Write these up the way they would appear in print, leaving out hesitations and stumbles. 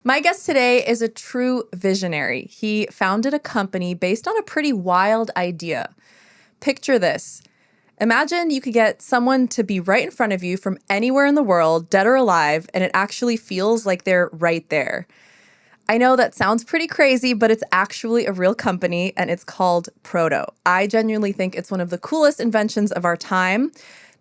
My guest today is a true visionary. He founded a company based on a pretty wild idea. Picture this. Imagine you could get someone to be right in front of you from anywhere in the world, dead or alive, and it actually feels like they're right there. I know that sounds pretty crazy, but it's actually a real company, and it's called Proto. I genuinely think it's one of the coolest inventions of our time.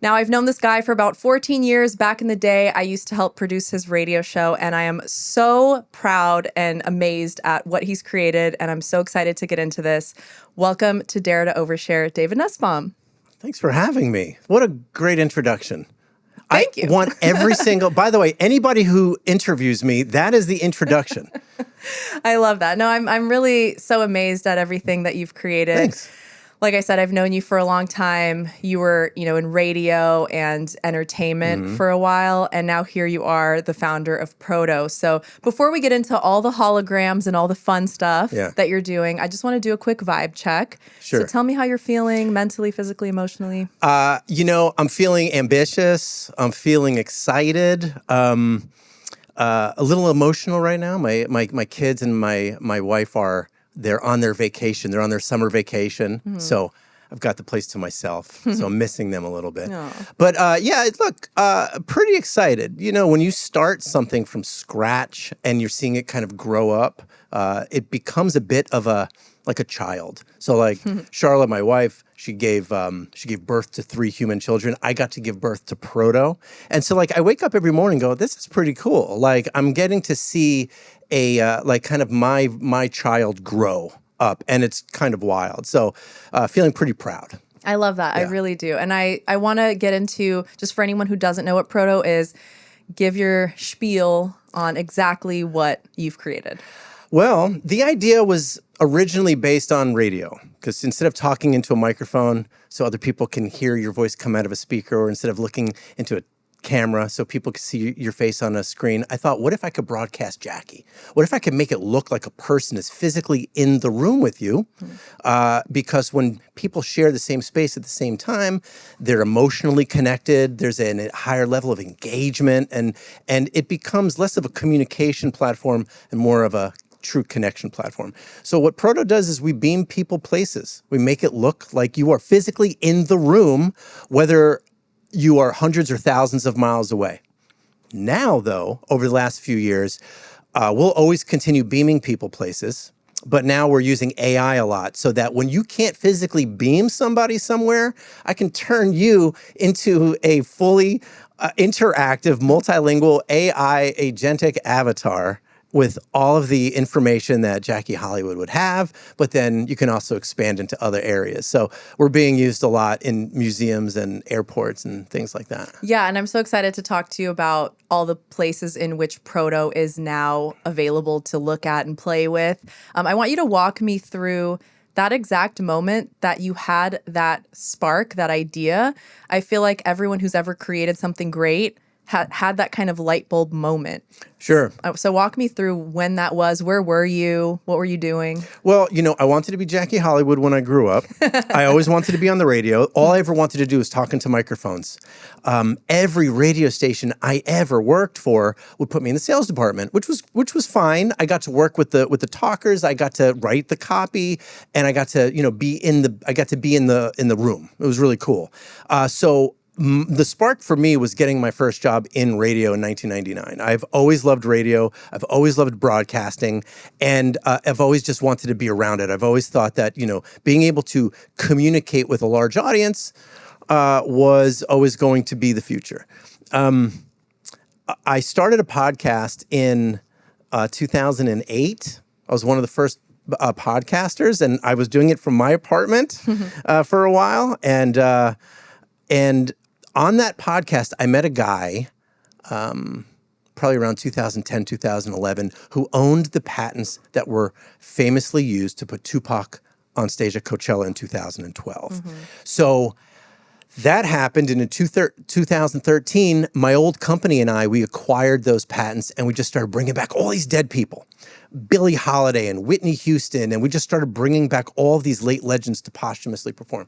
Now, I've known this guy for about 14 years. Back in the day, I used to help produce his radio show, and I am so proud and amazed at what he's created, and I'm so excited to get into this. Welcome to Dare to Overshare, David Nussbaum. Thanks for having me. What a great introduction. Thank you. I want every single, by the way, anybody who interviews me, that is the introduction. I love that. No, I'm really so amazed at everything that you've created. Thanks. Like I said, I've known you for a long time. You were, in radio and entertainment for a while, and now here you are, the founder of Proto. So before we get into all the holograms and all the fun stuff that you're doing, I just want to do a quick vibe check. Sure. So tell me how you're feeling mentally, physically, emotionally. I'm feeling ambitious. I'm feeling excited. A little emotional right now. My kids and my wife they're on their vacation. They're on their summer vacation. So I've got the place to myself. So I'm missing them a little bit. But pretty excited. When you start something from scratch and you're seeing it kind of grow up, it becomes a bit of like a child. So like Charlotte, my wife, she gave birth to 3 human children. I got to give birth to Proto. And so like I wake up every morning and go, this is pretty cool. Like I'm getting to see kind of my child grow up, and it's kind of wild. So feeling pretty proud. I love that. Yeah. I really do. And I want to get into, just for anyone who doesn't know what Proto is, give your spiel on exactly what you've created. Well, the idea was originally based on radio, because instead of talking into a microphone so other people can hear your voice come out of a speaker, or instead of looking into a camera so people could see your face on a screen, I thought, what if I could broadcast Jackie? What if I could make it look like a person is physically in the room with you? Because when people share the same space at the same time, they're emotionally connected. There's a higher level of engagement, and it becomes less of a communication platform and more of a true connection platform. So what Proto does is we beam people places. We make it look like you are physically in the room, whether you are hundreds or thousands of miles away. Now, though, over the last few years, we'll always continue beaming people places, but now we're using AI a lot so that when you can't physically beam somebody somewhere, I can turn you into a fully interactive, multilingual AI agentic avatar with all of the information that Jackie Hollywood would have, but then you can also expand into other areas. So we're being used a lot in museums and airports and things like that. Yeah, and I'm so excited to talk to you about all the places in which Proto is now available to look at and play with. I want you to walk me through that exact moment that you had that spark, that idea. I feel like everyone who's ever created something great had that kind of light bulb moment. Sure. So walk me through when that was. Where were you? What were you doing? Well, I wanted to be Jackie Hollywood when I grew up. I always wanted to be on the radio. All I ever wanted to do was talk into microphones. Every radio station I ever worked for would put me in the sales department, which was fine. I got to work with the talkers. I got to write the copy, and I got to be in the room. It was really cool. So the spark for me was getting my first job in radio in 1999. I've always loved radio. I've always loved broadcasting, and I've always just wanted to be around it. I've always thought that, being able to communicate with a large audience was always going to be the future. I started a podcast in 2008. I was one of the first podcasters, and I was doing it from my apartment for a while, and on that podcast, I met a guy, probably around 2010, 2011, who owned the patents that were famously used to put Tupac on stage at Coachella in 2012. So that happened, and in 2013, my old company and we acquired those patents, and we just started bringing back all these dead people. Billie Holiday and Whitney Houston, and we just started bringing back all of these late legends to posthumously perform.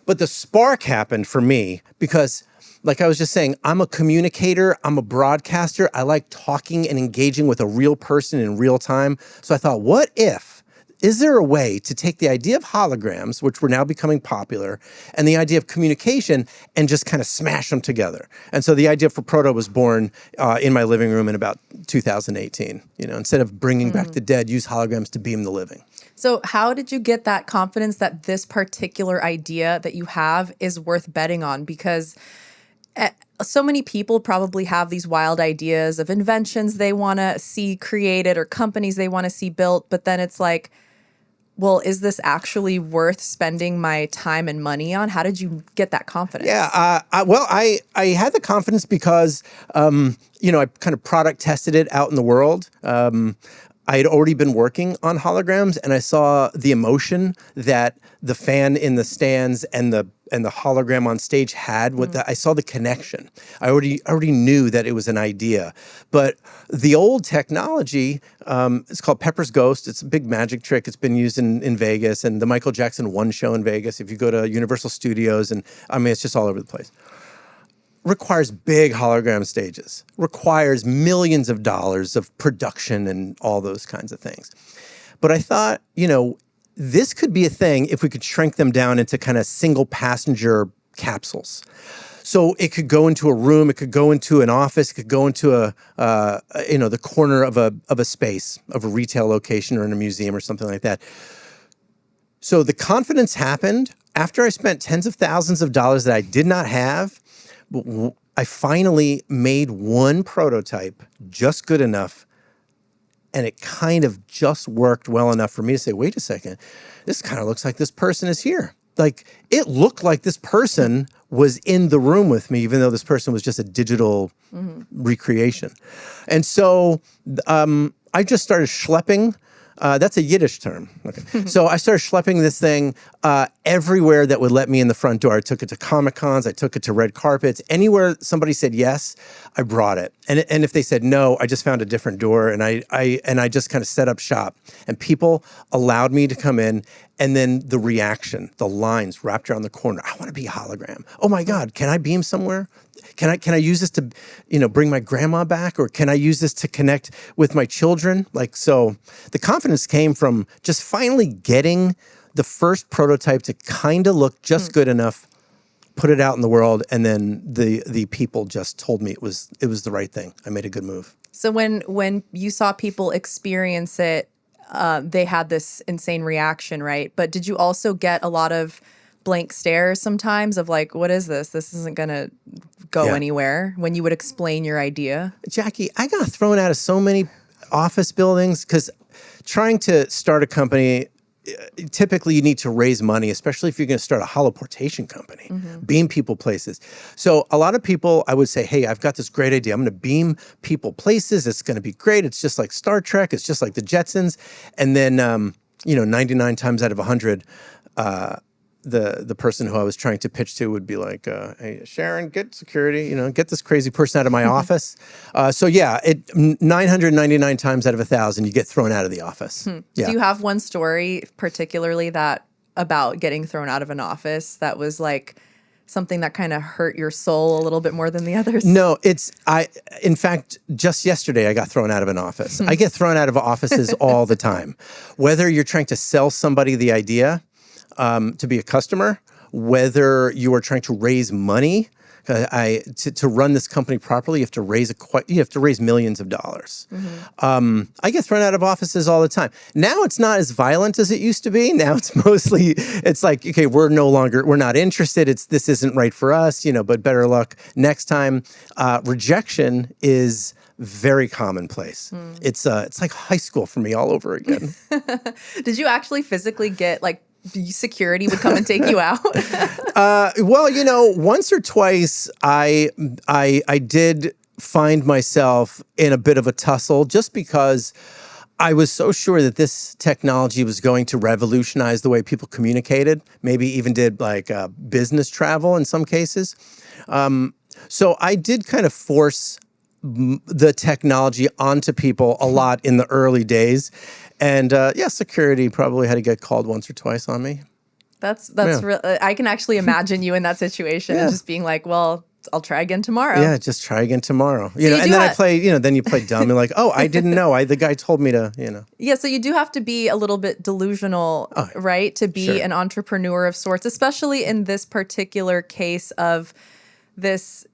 But the spark happened for me because like I was just saying, I'm a communicator, I'm a broadcaster. I like talking and engaging with a real person in real time. So I thought, is there a way to take the idea of holograms, which were now becoming popular, and the idea of communication and just kind of smash them together? And so the idea for Proto was born in my living room in about 2018. Instead of bringing back the dead, use holograms to beam the living. So how did you get that confidence that this particular idea that you have is worth betting on? Because so many people probably have these wild ideas of inventions they want to see created or companies they want to see built, but then it's like, well, is this actually worth spending my time and money on? How did you get that confidence? Yeah, I had the confidence because, I kind of product tested it out in the world. I had already been working on holograms, and I saw the emotion that the fan in the stands and the hologram on stage had. I saw the connection. I already knew that it was an idea. But the old technology, it's called Pepper's Ghost. It's a big magic trick. It's been used in Vegas and the Michael Jackson 1 show in Vegas. If you go to Universal Studios, and it's just all over the place. Requires big hologram stages, requires millions of dollars of production and all those kinds of things. But I thought, this could be a thing if we could shrink them down into kind of single passenger capsules. So it could go into a room, it could go into an office, it could go into the corner of a space, of a retail location or in a museum or something like that. So the confidence happened after I spent tens of thousands of dollars that I did not have. I finally made one prototype just good enough, and it kind of just worked well enough for me to say, wait a second, this kind of looks like this person is here. Like, it looked like this person was in the room with me, even though this person was just a digital recreation. And so I just started schlepping. That's a Yiddish term. Okay. So I started schlepping this thing everywhere that would let me in the front door. I took it to Comic-Cons. I took it to red carpets. Anywhere somebody said yes, I brought it. And if they said no, I just found a different door, and I just kind of set up shop. And people allowed me to come in, and then the reaction, the lines wrapped around the corner. I want to be a hologram. Oh my God, can I beam somewhere? Can I use this to, bring my grandma back, or can I use this to connect with my children? So the confidence came from just finally getting the first prototype to kind of look just good enough, put it out in the world, and then the people just told me it was the right thing. I made a good move. So when you saw people experience it, they had this insane reaction, right? But did you also get a lot of blank stares sometimes of like, what is this? This isn't going to go anywhere, when you would explain your idea? Jackie, I got thrown out of so many office buildings because trying to start a company, typically you need to raise money, especially if you're going to start a holoportation company, beam people places. So a lot of people, I would say, hey, I've got this great idea. I'm going to beam people places. It's going to be great. It's just like Star Trek. It's just like the Jetsons. And then, 99 times out of 100, the person who I was trying to pitch to would be like, hey, Sharon, get security, get this crazy person out of my office. 999 times out of 1,000, you get thrown out of the office. Yeah. Do you have one story particularly about getting thrown out of an office that was like something that kind of hurt your soul a little bit more than the others? No, in fact, just yesterday I got thrown out of an office. I get thrown out of offices all the time. Whether you're trying to sell somebody the idea, to be a customer, whether you are trying to raise money, to run this company properly, you have to raise millions of dollars. I get thrown out of offices all the time. Now it's not as violent as it used to be. Now it's like, okay, we're not interested. This isn't right for us, but better luck next time. Rejection is very commonplace. It's like high school for me all over again. Did you actually physically get security would come and take you out? Once or twice I did find myself in a bit of a tussle just because I was so sure that this technology was going to revolutionize the way people communicated, maybe even did business travel in some cases. So I did kind of force the technology onto people a lot in the early days. And security probably had to get called once or twice on me. That's real. I can actually imagine you in that situation and just being like, well, I'll try again tomorrow. Yeah, just try again tomorrow. you And do then ha- I play, then you play dumb and like, oh, I didn't know. The guy told me to, Yeah, so you do have to be a little bit delusional, right, to be sure. an entrepreneur of sorts, especially in this particular case of this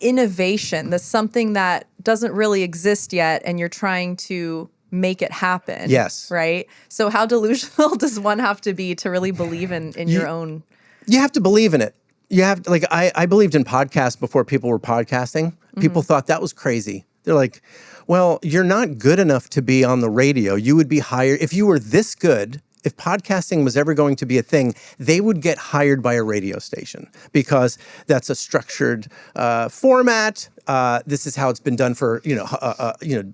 innovation, this something that doesn't really exist yet, and you're trying to make it happen. Yes. Right? So how delusional does one have to be to really believe in your own? You have to believe in it. You have to, like, I believed in podcasts before people were podcasting. People thought that was crazy. They're like, well, you're not good enough to be on the radio. You would be hired if you were this good. If podcasting was ever going to be a thing, they would get hired by a radio station because that's a structured format. This is how it's been done for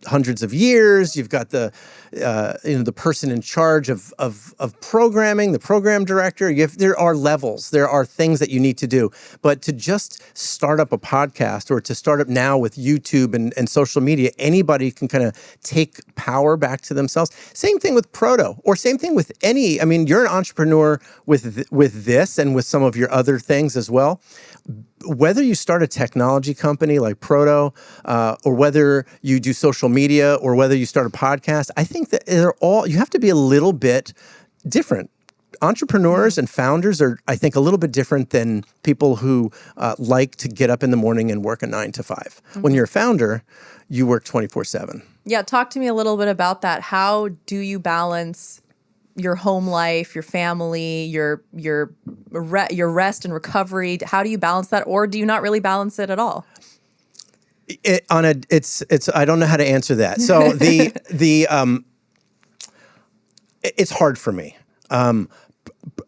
hundreds of years. You've got the person in charge of programming, the program director. There are levels. There are things that you need to do. But to just start up a podcast or to start up now with YouTube and social media, anybody can kind of take power back to themselves. Same thing with Proto, or same thing with any. I mean, you're an entrepreneur with this and with some of your other things as well. Whether you start a technology company like Proto, or whether you do social media, or whether you start a podcast, I think that you have to be a little bit different. Entrepreneurs and founders are, I think, a little bit different than people who like to get up in the morning and work a 9 to 5. When you're a founder, you work 24/7. Yeah, talk to me a little bit about that. How do you balance your home life, your family, your rest and recovery? How do you balance that, or do you not really balance it at all? I don't know how to answer that. So it's hard for me.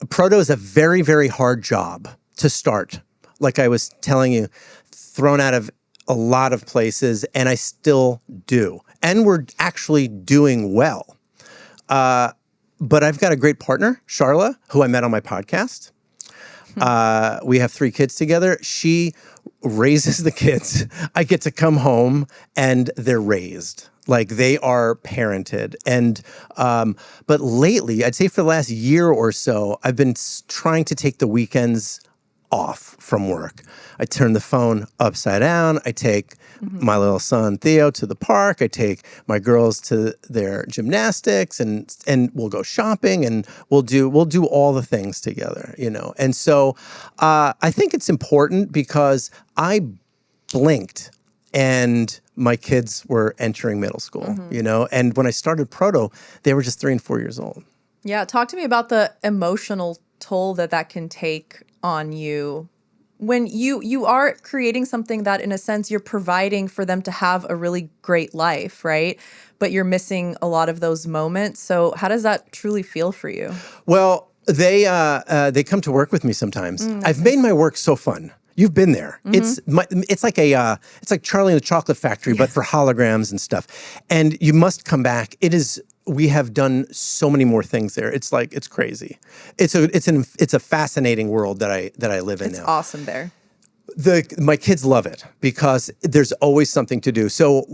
Proto is a very, very hard job to start. Like I was telling you, thrown out of a lot of places, and I still do. And we're actually doing well. But I've got a great partner, Charla, who I met on my podcast. We have 3 kids together. She raises the kids. I get to come home and they're raised. Like they are parented. And but lately, I'd say for the last year or so, I've been trying to take the weekends off from work. I turn the phone upside down. I take my little son Theo to the park. I take my girls to their gymnastics, and we'll go shopping, and we'll do all the things together, And so I think it's important because I blinked and my kids were entering middle school, And when I started Proto, they were just 3 and 4 years old. Yeah, talk to me about the emotional toll that can take on you when you are creating something that, in a sense, you're providing for them to have a really great life, right? But you're missing a lot of those moments. So how does that truly feel for you? Well, they come to work with me sometimes. I've made my work so fun. You've been there. It's like Charlie and the Chocolate Factory, but for holograms and stuff. And you must come back. We have done so many more things there. It's crazy. It's a fascinating world that I live in now. It's awesome there. My kids love it because there's always something to do. So,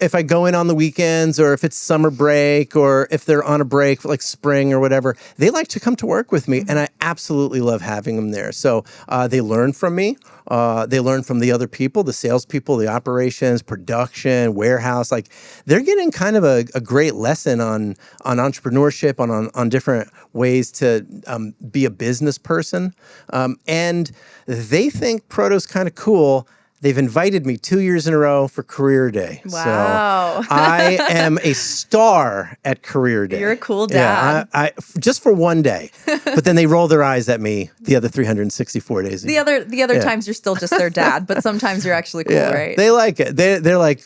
if I go in on the weekends, or if it's summer break, or if they're on a break for like spring or whatever, they like to come to work with me, and I absolutely love having them there. So they learn from me. They learn from the other people, the salespeople, the operations, production, warehouse. Like they're getting kind of a great lesson on entrepreneurship, on different ways to be a business person, and they think Proto's kind of cool. They've invited me 2 years in a row for Career Day. Wow. So I am a star at Career Day. You're a cool dad. Yeah, I just for one day. But then they roll their eyes at me the other 364 days. The other times you're still just their dad, but sometimes you're actually cool, right? They like it. They're like,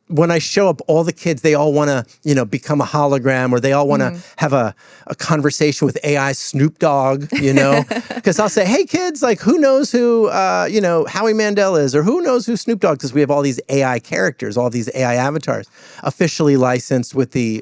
when I show up, all the kids, they all want to, become a hologram, or they all want to have a conversation with AI Snoop Dogg, because I'll say, hey kids, like who knows who, Howie Mandel is, or who knows who Snoop Dogg, because we have all these AI characters, all these AI avatars officially licensed with the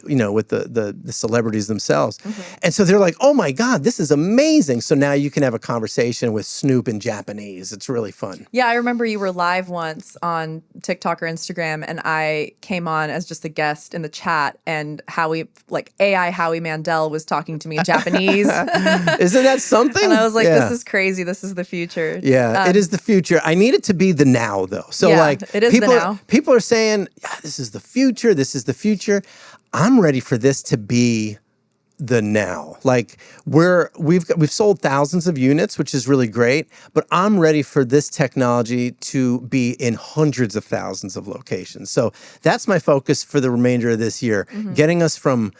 celebrities themselves. And so they're like, oh my God, this is amazing. So now you can have a conversation with Snoop in Japanese. It's really fun. Yeah, I remember you were live once on TikTok or Instagram, and I I came on as just a guest in the chat, and AI Howie Mandel was talking to me in Japanese. Isn't that something? And I was like, Yeah. this is crazy. This is the future. Yeah, it is the future. I need it to be the now, though. So, Yeah, like, it is the now. People are saying, yeah, this is the future. This is the future. I'm ready for this to be the now. Like, we've sold thousands of units, which is really great. But I'm ready for this technology to be in hundreds of thousands of locations. So that's my focus for the remainder of this year. Getting us from.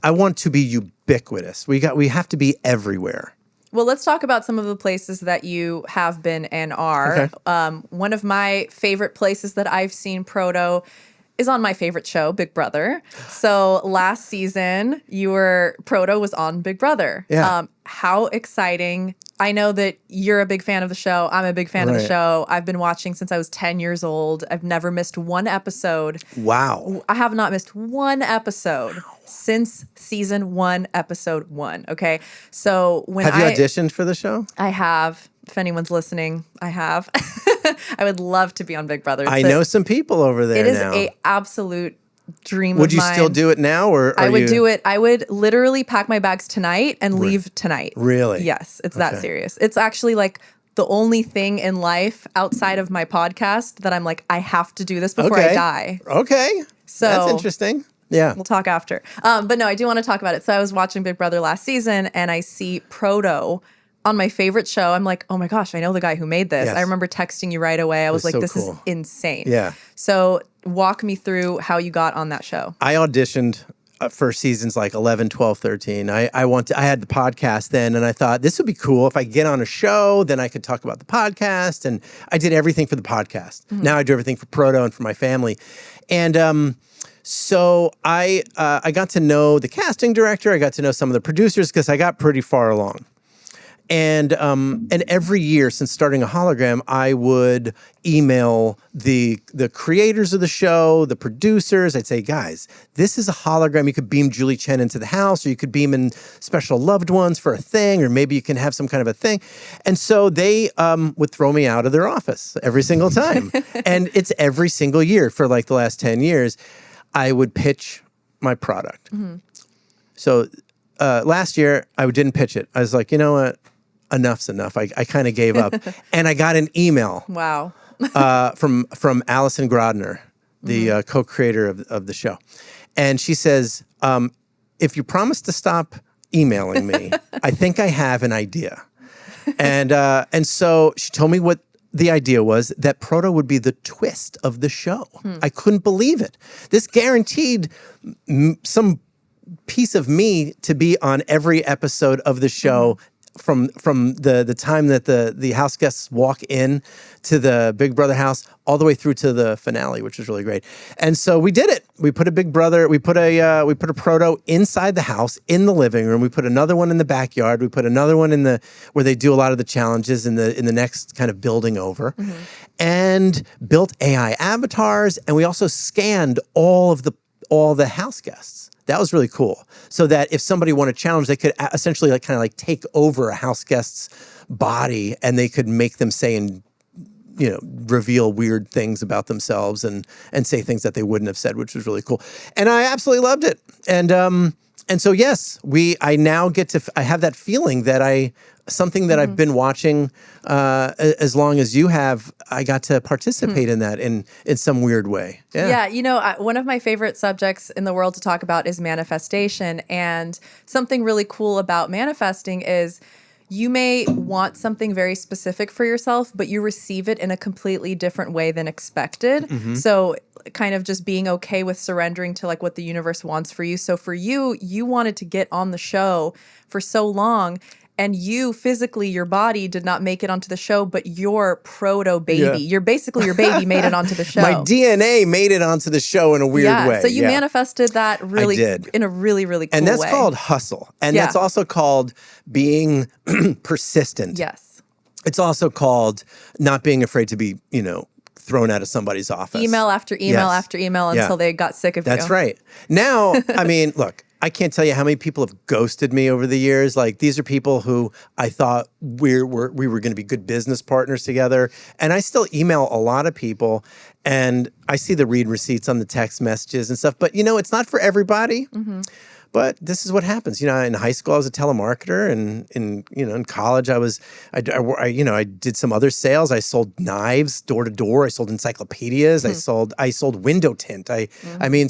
I want to be ubiquitous. We have to be everywhere. Well, let's talk about some of the places that you have been and are. Okay. One of my favorite places that I've seen Proto is on my favorite show, Big Brother. So last season, Proto was on Big Brother. Yeah. How exciting. I know that you're a big fan of the show. I'm a big fan of the Right. show. I've been watching since I was 10 years old. I've never missed one episode. Wow. I have not missed one episode since season 1, episode 1. Okay. So when Have you auditioned for the show? I have, if anyone's listening, I have. I would love to be on Big Brother. I know some people over there It is now. a absolute dream Would of you mine. still do it now, or I would do it. I would literally pack my bags tonight and leave tonight. Really? Yes, it's that Okay. serious. It's actually like the only thing in life outside of my podcast that I'm like, I have to do this before I Okay. die. Okay. So That's interesting. Yeah. we'll talk after. But no, I do want to talk about it. So I was watching Big Brother last season and I see Proto on my favorite show. I'm like, oh my gosh, I know the guy who made this. Yes. I remember texting you right away. I was like, so this is cool. insane. Yeah. So walk me through how you got on that show. I auditioned for seasons like 11, 12, 13. I had the podcast then, and I thought this would be cool if I get on a show, then I could talk about the podcast. And I did everything for the podcast. Now I do everything for Proto and for my family. And so I got to know the casting director. I got to know some of the producers because I got pretty far along. And every year since starting a hologram, I would email the creators of the show, the producers. I'd say, guys, this is a hologram. You could beam Julie Chen into the house, or you could beam in special loved ones for a thing, or maybe you can have some kind of a thing. And so they would throw me out of their office every single time. And it's every single year for like the last 10 years, I would pitch my product. So last year, I didn't pitch it. I was like, you know what? Enough's enough. I kind of gave up. And I got an email Wow. from Alison Grodner, the co-creator of the show. And she says, if you promise to stop emailing me, I think I have an idea. And so she told me what the idea was, that Proto would be the twist of the show. I couldn't believe it. This guaranteed some piece of me to be on every episode of the show from the time that the house guests walk in to the Big Brother house all the way through to the finale, which was really great. And so we did it. We put a Big Brother, we put a Proto inside the house in the living room. We put another one in the backyard. We put another one in where they do a lot of the challenges in the next kind of building over, and built AI avatars. And we also scanned all the house guests. That was really cool. So that if somebody won a challenge, they could essentially like take over a house guest's body, and they could make them say and reveal weird things about themselves and say things that they wouldn't have said, which was really cool. And I absolutely loved it. And so yes, I now get to I have that feeling that something that I've been watching as long as you have. I got to participate in that in some weird way. Yeah, one of my favorite subjects in the world to talk about is manifestation. And something really cool about manifesting is you may want something very specific for yourself, but you receive it in a completely different way than expected. So kind of just being okay with surrendering to like what the universe wants for you. So for you, you wanted to get on the show for so long, and you physically, your body did not make it onto the show, but your Proto baby, your baby made it onto the show. My DNA made it onto the show in a weird way. So you manifested that really in a really, really cool way. And that's called hustle. And that's also called being persistent. Yes. It's also called not being afraid to be, thrown out of somebody's office. Email after email after email until they got sick of you. That's right. Now, I mean, look, I can't tell you how many people have ghosted me over the years. Like, these are people who I thought we were going to be good business partners together. And I still email a lot of people. And I see the read receipts on the text messages and stuff, but it's not for everybody. But this is what happens. In high school, I was a telemarketer, and in college, I did some other sales. I sold knives door to door. I sold encyclopedias. I sold window tint.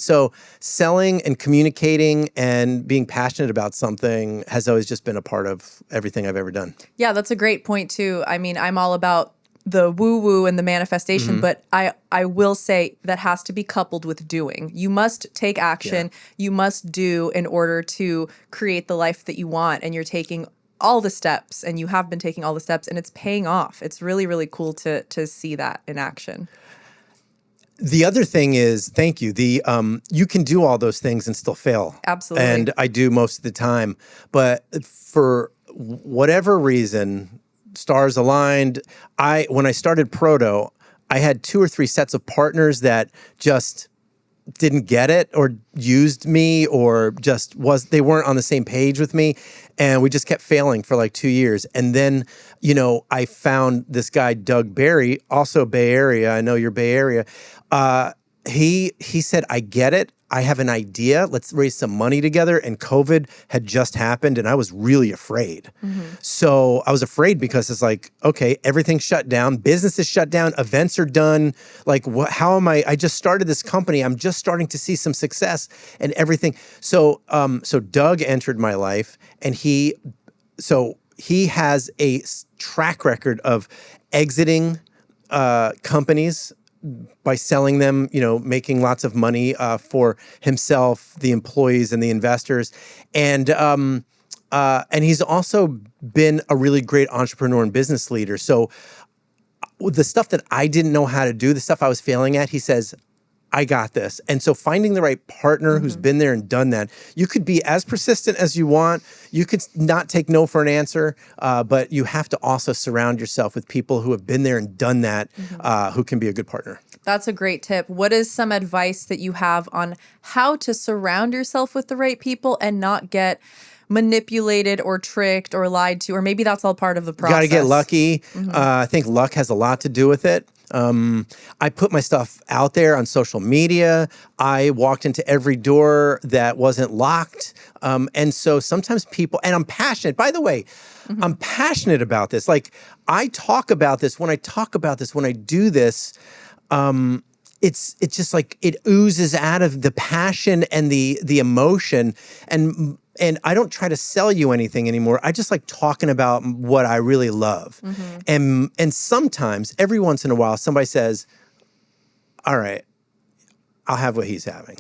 So selling and communicating and being passionate about something has always just been a part of everything I've ever done. Yeah, that's a great point too. I mean, I'm all about the woo-woo and the manifestation, but I will say that has to be coupled with doing. You must take action. You must do in order to create the life that you want. And you're taking all the steps, and you have been taking all the steps, and it's paying off. It's really, really cool to see that in action. The other thing is, thank you. You can do all those things and still fail. Absolutely. And I do most of the time. But for whatever reason, stars aligned. When I started Proto, I had 2 or 3 sets of partners that just didn't get it or used me or they weren't on the same page with me. And we just kept failing for like 2 years. And then, I found this guy, Doug Barry, also Bay Area. I know you're Bay Area. He said, I get it. I have an idea. Let's raise some money together. And COVID had just happened, and I was really afraid. So I was afraid because it's like, okay, everything's shut down. Business is shut down. Events are done. Like, how am I just started this company. I'm just starting to see some success and everything. So Doug entered my life, and he has a track record of exiting companies by selling them, making lots of money for himself, the employees, and the investors, and he's also been a really great entrepreneur and business leader. So the stuff that I didn't know how to do, the stuff I was failing at, he says, I got this. And so finding the right partner who's been there and done that, you could be as persistent as you want. You could not take no for an answer, but you have to also surround yourself with people who have been there and done that, who can be a good partner. That's a great tip. What is some advice that you have on how to surround yourself with the right people and not get manipulated or tricked or lied to? Or maybe that's all part of the process. Got to get lucky. I think luck has a lot to do with it. I put my stuff out there on social media. I walked into every door that wasn't locked. And so sometimes people, and I'm passionate, by the way, I'm passionate about this. Like I talk about this, when I do this, it's just like it oozes out of the passion and the emotion, and I don't try to sell you anything anymore. I just like talking about what I really love. And sometimes, every once in a while, somebody says, all right, I'll have what he's having,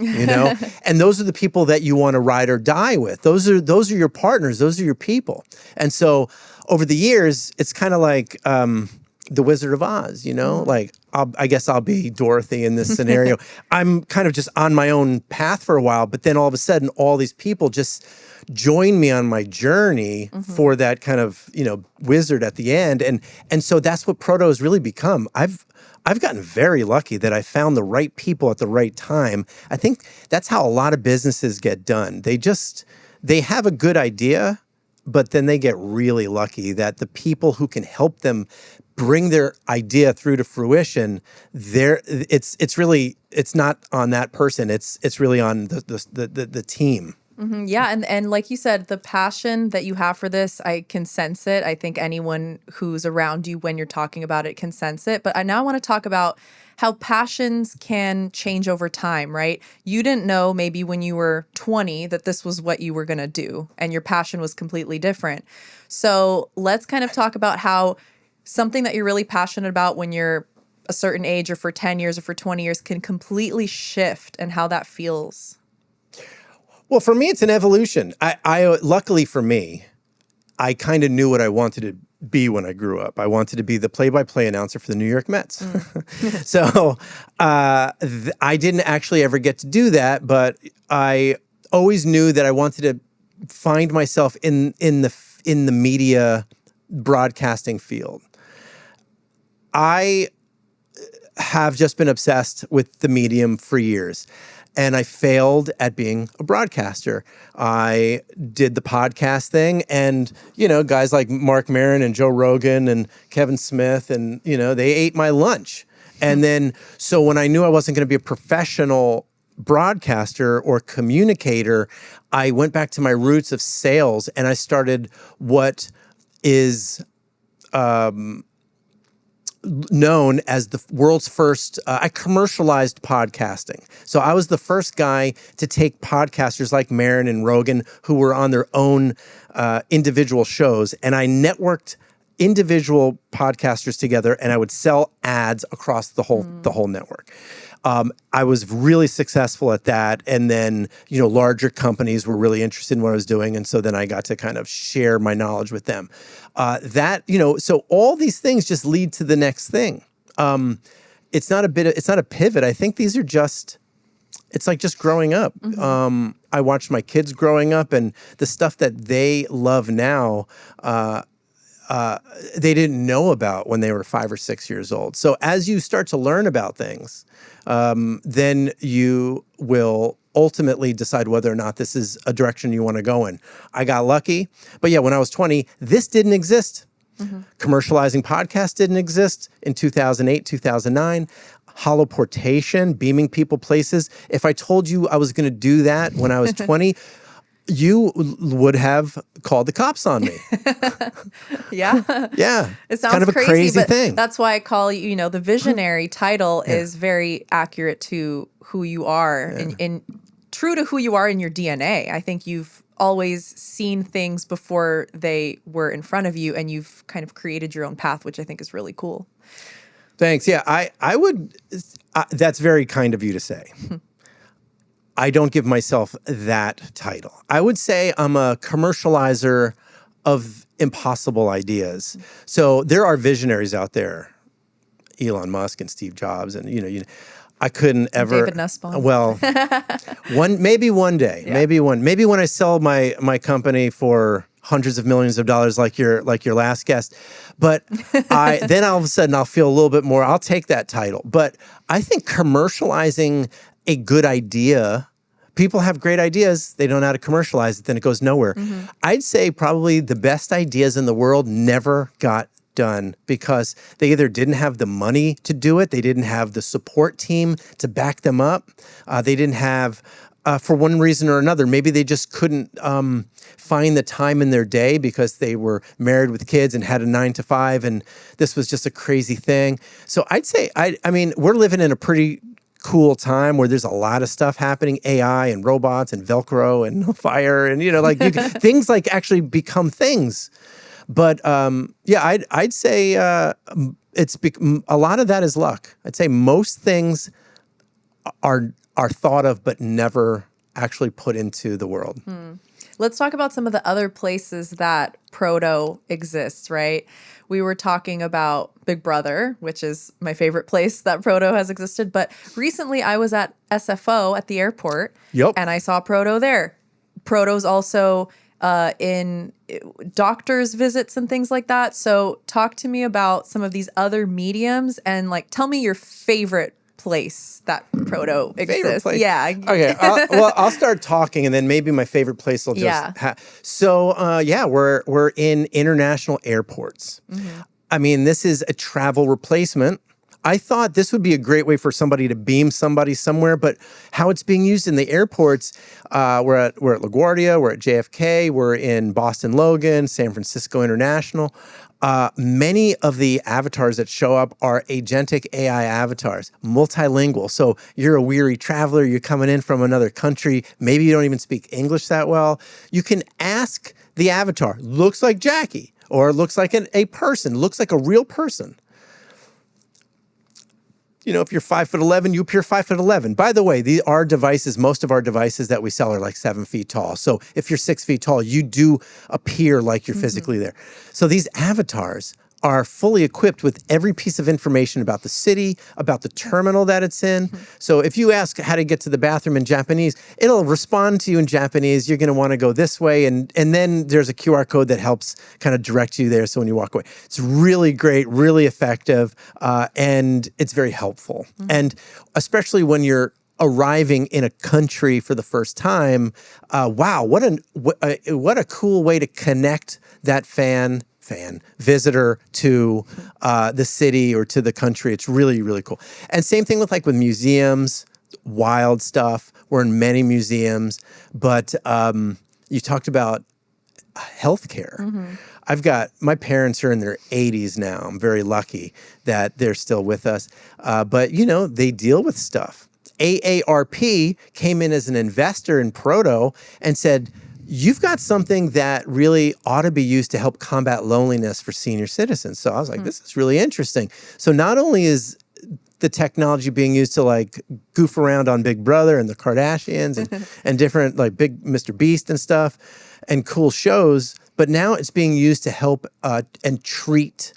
And those are the people that you want to ride or die with. Those are your partners. Those are your people. And so over the years, it's kind of like the Wizard of Oz, like I guess I'll be Dorothy in this scenario. I'm kind of just on my own path for a while, but then all of a sudden, all these people just join me on my journey for that kind of, wizard at the end. And so that's what Proto has really become. I've gotten very lucky that I found the right people at the right time. I think that's how a lot of businesses get done. They have a good idea, but then they get really lucky that the people who can help them bring their idea through to fruition, it's not on that person. It's really on the team. Yeah, and like you said, the passion that you have for this, I can sense it. I think anyone who's around you when you're talking about it can sense it. But I now want to talk about how passions can change over time, right? You didn't know maybe when you were 20 that this was what you were going to do, and your passion was completely different. So let's kind of talk about how something that you're really passionate about when you're a certain age or for 10 years or for 20 years can completely shift, and how that feels. Well, for me, it's an evolution. I luckily for me, I kind of knew what I wanted to be when I grew up. I wanted to be the play-by-play announcer for the New York Mets. So I didn't actually ever get to do that, but I always knew that I wanted to find myself in the media broadcasting field. I have just been obsessed with the medium for years. And I failed at being a broadcaster. I did the podcast thing, and, guys like Mark Maron and Joe Rogan and Kevin Smith, and, they ate my lunch. And then, so when I knew I wasn't going to be a professional broadcaster or communicator, I went back to my roots of sales, and I started what is known as the world's first, I commercialized podcasting. So I was the first guy to take podcasters like Marin and Rogan, who were on their own individual shows, and I networked individual podcasters together, and I would sell ads across the whole network. I was really successful at that, and then larger companies were really interested in what I was doing, and so then I got to kind of share my knowledge with them. So all these things just lead to the next thing. It's not a pivot. I think these are just. It's like just growing up. I watched my kids growing up, and the stuff that they love now. They didn't know about when they were 5 or 6 years old. So as you start to learn about things, then you will ultimately decide whether or not this is a direction you want to go in. I got lucky, but yeah, when I was 20, this didn't exist. Commercializing podcasts didn't exist in 2008, 2009. Holoportation, beaming people places. If I told you I was going to do that when I was 20, you would have called the cops on me. Yeah. Yeah. It sounds kind of a crazy but thing. That's why I call you, the visionary title is very accurate to who you are and true to who you are in your DNA. I think you've always seen things before they were in front of you, and you've kind of created your own path, which I think is really cool. Thanks. Yeah, I would, that's very kind of you to say. I don't give myself that title. I would say I'm a commercializer of impossible ideas. So there are visionaries out there, Elon Musk and Steve Jobs, and I couldn't ever. David Nussbaum. Well, maybe one day, maybe when I sell my company for hundreds of millions of dollars, like your last guest. But then all of a sudden I'll feel a little bit more. I'll take that title. But I think commercializing a good idea. People have great ideas. They don't know how to commercialize it. Then it goes nowhere. I'd say probably the best ideas in the world never got done because they either didn't have the money to do it. They didn't have the support team to back them up. They didn't have, for one reason or another, maybe they just couldn't find the time in their day because they were married with kids and had a 9-to-5, and this was just a crazy thing. So I'd say, I mean, we're living in a pretty cool time where there's a lot of stuff happening, AI and robots and Velcro and fire and things like actually become things. But I'd say a lot of that is luck. I'd say most things are thought of but never actually put into the world. Let's talk about some of the other places that Proto exists, right? We were talking about Big Brother, which is my favorite place that Proto has existed. But recently I was at SFO at the airport, and I saw Proto there. Proto's also in doctor's visits and things like that. So talk to me about some of these other mediums and tell me your favorite place that Proto exists. Favorite place? Yeah. Okay. I'll start talking, and then maybe my favorite place will just. So we're in international airports. I mean, this is a travel replacement. I thought this would be a great way for somebody to beam somebody somewhere, but how it's being used in the airports, we're at LaGuardia, we're at JFK, we're in Boston Logan, San Francisco International. Many of the avatars that show up are agentic AI avatars, multilingual. So you're a weary traveler, you're coming in from another country, maybe you don't even speak English that well. You can ask the avatar, looks like Jackie, or looks like a person, looks like a real person. If you're 5'11", you appear 5'11". By the way, most of our devices that we sell are like 7 feet tall. So if you're 6 feet tall, you do appear like you're physically there. So these avatars are fully equipped with every piece of information about the city, about the terminal that it's in. So if you ask how to get to the bathroom in Japanese, it'll respond to you in Japanese. You're going to want to go this way. And then there's a QR code that helps kind of direct you there. So when you walk away, it's really great, really effective, and it's very helpful. And especially when you're arriving in a country for the first time, wow, what a cool way to connect that fan visitor to the city or to the country. It's really, really cool. And same thing with museums, wild stuff. We're in many museums, but you talked about healthcare. I've got, my parents are in their 80s now. I'm very lucky that they're still with us. But, they deal with stuff. AARP came in as an investor in Proto and said, you've got something that really ought to be used to help combat loneliness for senior citizens. So I was like, this is really interesting. So not only is the technology being used to goof around on Big Brother and the Kardashians and different big Mr. Beast and stuff and cool shows, but now it's being used to help and treat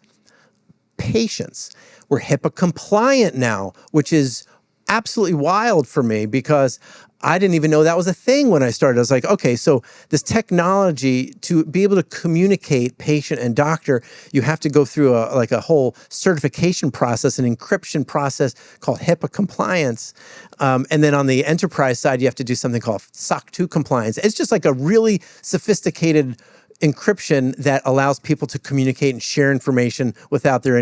patients. We're HIPAA compliant now, which is absolutely wild for me because I didn't even know that was a thing when I started. I was like, okay, so this technology, to be able to communicate patient and doctor, you have to go through a whole certification process, an encryption process called HIPAA compliance. And then on the enterprise side, you have to do something called SOC 2 compliance. It's just a really sophisticated encryption that allows people to communicate and share information without there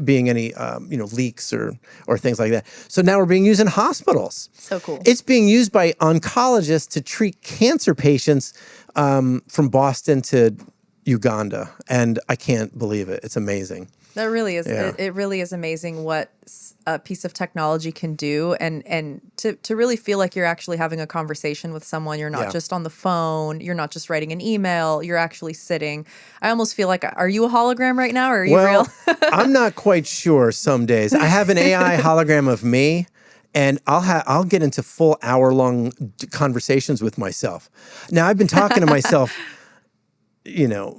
being any leaks or things like that. So now we're being used in hospitals. So cool. It's being used by oncologists to treat cancer patients from Boston to Uganda, and I can't believe it. It's amazing. That really is. Yeah. It really is amazing what a piece of technology can do, and to really feel like you're actually having a conversation with someone. You're not just on the phone. You're not just writing an email. You're actually sitting. I almost feel like, are you a hologram right now, or are you real? I'm not quite sure. Some days I have an AI hologram of me. And I'll get into full hour-long conversations with myself. Now I've been talking to myself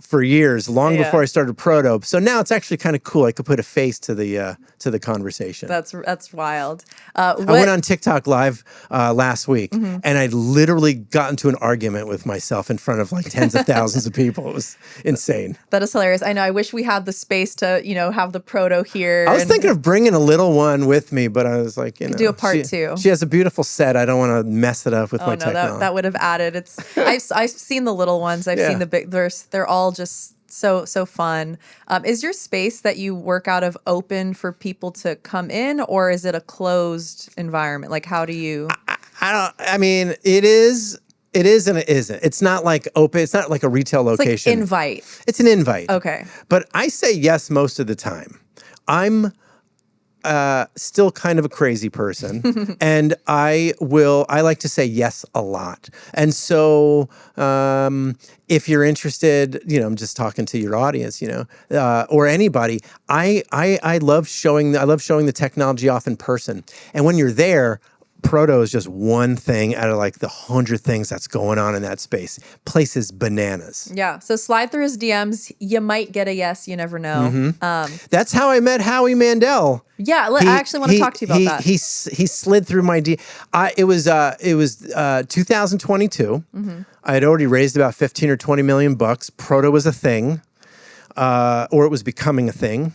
for years, long before I started Proto. So now it's actually kind of cool. I could put a face to the conversation. That's wild. I went on TikTok live last week, and I'd literally gotten to an argument with myself in front of tens of thousands of people. It was insane. That is hilarious. I know. I wish we had the space to, have the Proto here. I was thinking of bringing a little one with me, but I was like, do a part two. She has a beautiful set. I don't want to mess it up with my technology. That would have added. I've seen the little ones. I've seen the big. They're all just so fun. Is your space that you work out of open for people to come in, or is it a closed environment? How do you? It is and it isn't. It's not open. It's not like a retail location. It's invite. It's an invite. Okay. But I say yes most of the time. I'm still kind of a crazy person, and I like to say yes a lot. And so, if you're interested, I'm just talking to your audience, or anybody. I love showing the technology off in person, and when you're there, Proto is just one thing out of the 100 things that's going on in that space. Place is bananas. Yeah. So slide through his DMs. You might get a yes. You never know. That's how I met Howie Mandel. Yeah. I actually want to talk to you about that. He slid through my DM. It was 2022. I had already raised about 15 or 20 million bucks. Proto was a thing, or it was becoming a thing.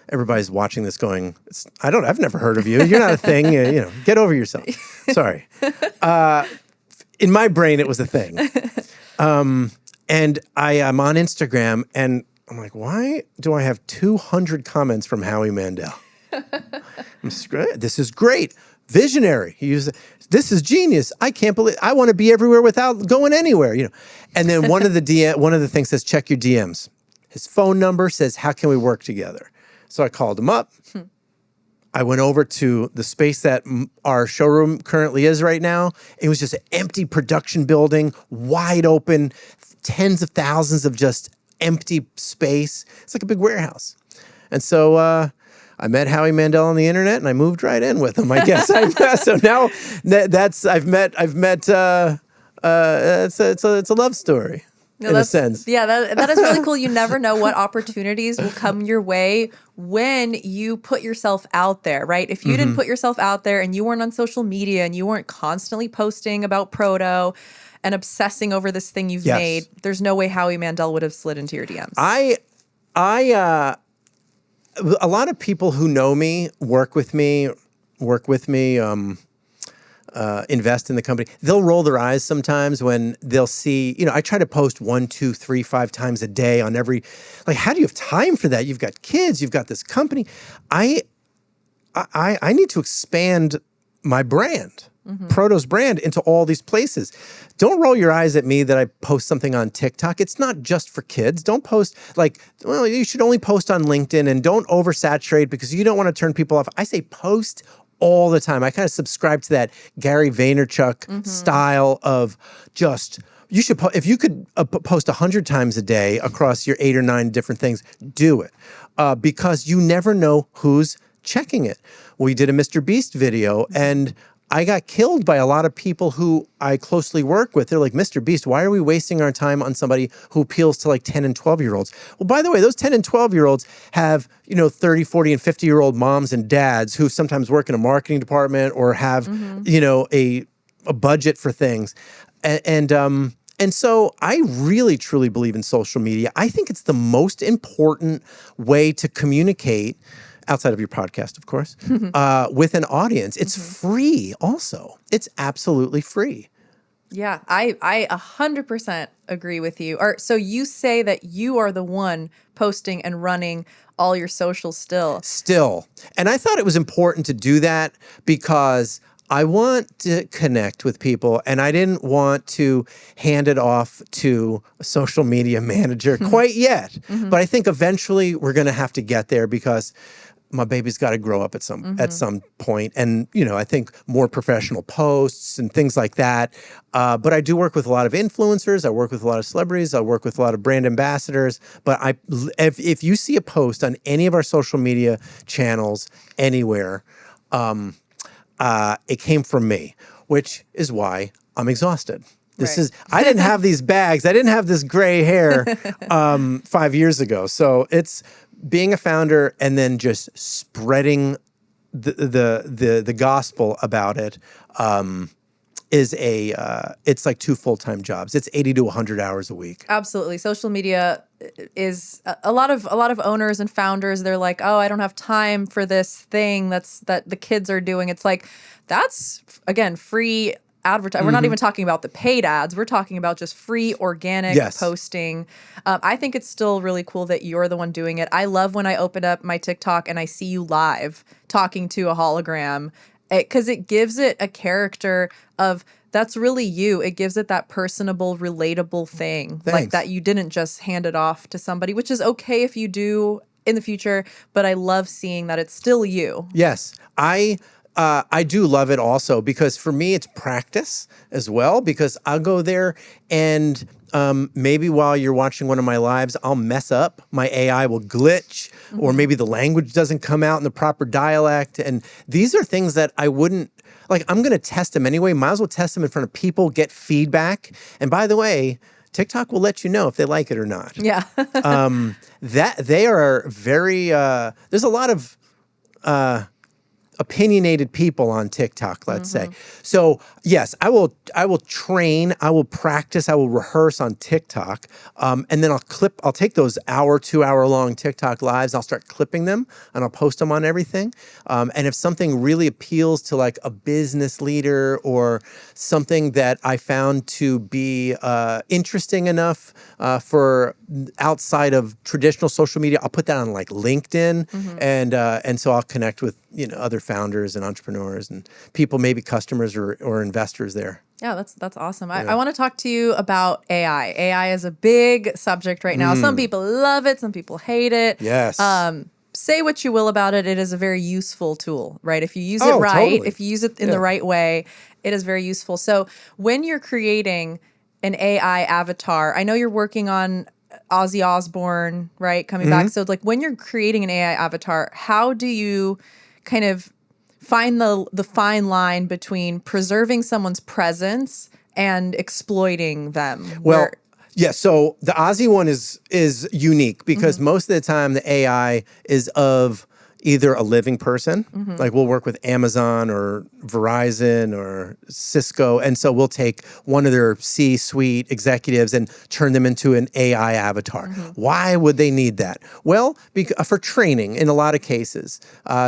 Everybody's watching this going, I've never heard of you. You're not a thing. Get over yourself. Sorry. In my brain, it was a thing. And I'm on Instagram, and I'm like, why do I have 200 comments from Howie Mandel? This is great. Visionary. He used, this is genius. I can't believe, I want to be everywhere without going anywhere. And then one of the things says, check your DMs. His phone number says, how can we work together? So I called him up. I went over to the space that our showroom currently is right now. It was just an empty production building, wide open, tens of thousands of just empty space. It's like a big warehouse. And so I met Howie Mandel on the internet, and I moved right in with him, I guess. So now it's a love story. In a sense. Yeah, that is really cool. You never know what opportunities will come your way when you put yourself out there, right? If you didn't put yourself out there and you weren't on social media and you weren't constantly posting about Proto and obsessing over this thing you've made, there's no way Howie Mandel would have slid into your DMs. A lot of people who know me work with me. invest in the company, they'll roll their eyes sometimes when they'll see, I try to post 1, 2, 3, 5 times a day on every, like, how do you have time for that? You've got kids, you've got this company. I need to expand my brand, Proto's brand, into all these places. Don't roll your eyes at me that I post something on TikTok. It's not just for kids. Don't post you should only post on LinkedIn, and don't oversaturate because you don't want to turn people off. I say post all the time. I kind of subscribe to that Gary Vaynerchuk style of just, you should, if you could post 100 times a day across your 8 or 9 different things, do it. Because you never know who's checking it. We did a Mr. Beast video, and I got killed by a lot of people who I closely work with. They're like, Mr. Beast, why are we wasting our time on somebody who appeals to like 10 and 12-year-olds? Well, by the way, those 10 and 12-year-olds have, 30, 40, and 50-year-old moms and dads who sometimes work in a marketing department or have, a budget for things. And so I really, truly believe in social media. I think it's the most important way to communicate, outside of your podcast, of course, with an audience. It's free also. It's absolutely free. Yeah, I 100% agree with you. So you say that you are the one posting and running all your socials still. Still. And I thought it was important to do that because I want to connect with people, and I didn't want to hand it off to a social media manager quite yet. But I think eventually we're going to have to get there because my baby's got to grow up at some point. And, I think more professional posts and things like that. But I do work with a lot of influencers. I work with a lot of celebrities. I work with a lot of brand ambassadors. But if you see a post on any of our social media channels anywhere, it came from me, which is why I'm exhausted. I didn't have these bags. I didn't have this gray hair 5 years ago. So it's being a founder and then just spreading the gospel about it it's like 2 full-time jobs. It's 80 to 100 hours a week. Absolutely. Social media is a lot of owners and founders. They're like, oh, I don't have time for this thing that the kids are doing. It's like, that's, again, free advertising. We're not even talking about the paid ads. We're talking about just free organic posting. I think it's still really cool that you're the one doing it. I love when I open up my TikTok and I see you live talking to a hologram, because it gives it a character of, that's really you. It gives it that personable, relatable thing. Thanks. Like that you didn't just hand it off to somebody, which is okay if you do in the future, but I love seeing that it's still you. Yes. I do love it also because for me, it's practice as well, because I'll go there and maybe while you're watching one of my lives, I'll mess up. My AI will glitch, or maybe the language doesn't come out in the proper dialect. And these are things that I wouldn't, I'm going to test them anyway. Might as well test them in front of people, get feedback. And by the way, TikTok will let you know if they like it or not. Yeah. That they are very, there's a lot of opinionated people on TikTok, let's say. So yes, I will train, I will practice, I will rehearse on TikTok. And then I'll take those 2 hour long TikTok lives, I'll start clipping them and I'll post them on everything. And if something really appeals to like a business leader or something that I found to be interesting enough for outside of traditional social media, I'll put that on like LinkedIn. And so I'll connect with, other founders and entrepreneurs and people, maybe customers or investors there. Yeah, that's awesome. I want to talk to you about AI. AI is a big subject right now. Some people love it. Some people hate it. Yes. Say what you will about it. It is a very useful tool, right? If you use it right, totally. if you use it in the right way, it is very useful. So when you're creating an AI avatar, I know you're working on Ozzy Osbourne, right? Coming back. So like when you're creating an AI avatar, how do you kind of find the fine line between preserving someone's presence and exploiting them? Well, yeah, so the Ozzy one is unique because most of the time the AI is of, either a living person, like we'll work with Amazon or Verizon or Cisco. And so we'll take one of their C-suite executives and turn them into an AI avatar. Why would they need that? Well, for training in a lot of cases.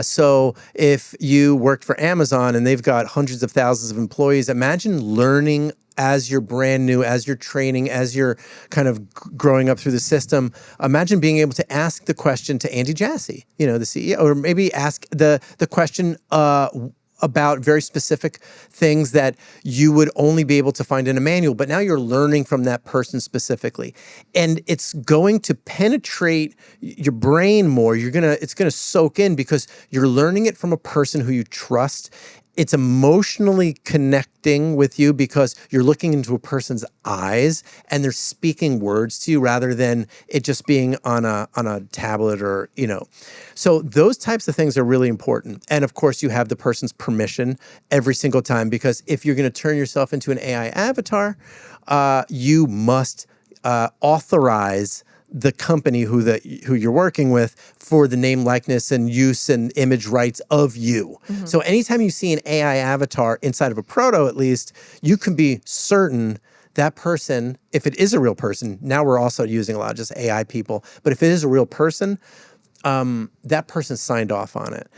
So if you worked for Amazon and they've got hundreds of thousands of employees, imagine learning as you're brand new, as you're training, as you're kind of growing up through the system. Imagine being able to ask the question to Andy Jassy, the CEO, or maybe ask the question about very specific things that you would only be able to find in a manual, but now you're learning from that person specifically. And it's going to penetrate your brain more. It's gonna soak in because you're learning it from a person who you trust. It's emotionally connecting with you because you're looking into a person's eyes and they're speaking words to you rather than it just being on a tablet or. So those types of things are really important. And of course, you have the person's permission every single time, because if you're going to turn yourself into an AI avatar, you must authorize the company who you're working with for the name, likeness, and use and image rights of you. So anytime you see an AI avatar inside of a Proto, at least, you can be certain that person, if it is a real person, now we're also using a lot of just AI people, but if it is a real person, that person signed off on it.